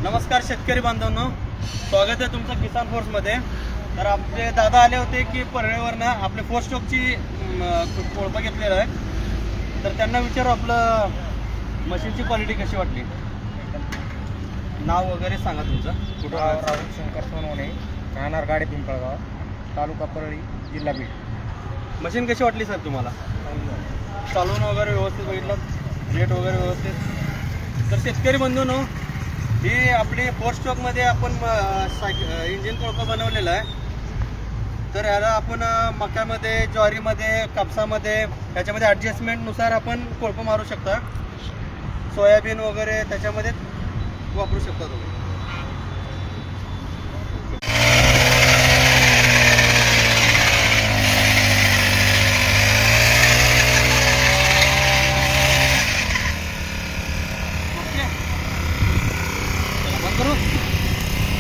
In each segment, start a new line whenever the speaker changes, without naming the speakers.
नमस्कार शेतकरी बांधवांनो, स्वागत आहे तुमचं किसान फोर्समध्ये। तर आपले दादा आले होते की परळीवरनं आपले फोर स्टॉकची कोळपा घेतलेला आहे। तर त्यांना विचारू आपलं मशीनची क्वालिटी कशी वाटली, नाव वगैरे सांगा तुमचं।
कुठं राहुल शंकर सोनवणे, राहणार गाडी पिंपळगाव, तालुका परळी, जिल्हा बीड।
मशीन कशी वाटली सर तुम्हाला? चालवून वगैरे व्यवस्थित बघितलं, रेट वगैरे व्यवस्थित। तर शेतकरी बंधूंनो, ही आपली फोर स्टॉकमध्ये आपण इंजिन कोळपा बनवलेला आहे। तर ह्याला आपण मक्यामध्ये, ज्वारीमध्ये, कापसामध्ये ह्याच्यामध्ये ॲडजस्टमेंटनुसार आपण कोळपा मारू शकता। सोयाबीन वगैरे त्याच्यामध्ये वापरू शकता तुम्ही।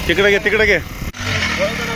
तिकडे घे
बरोबर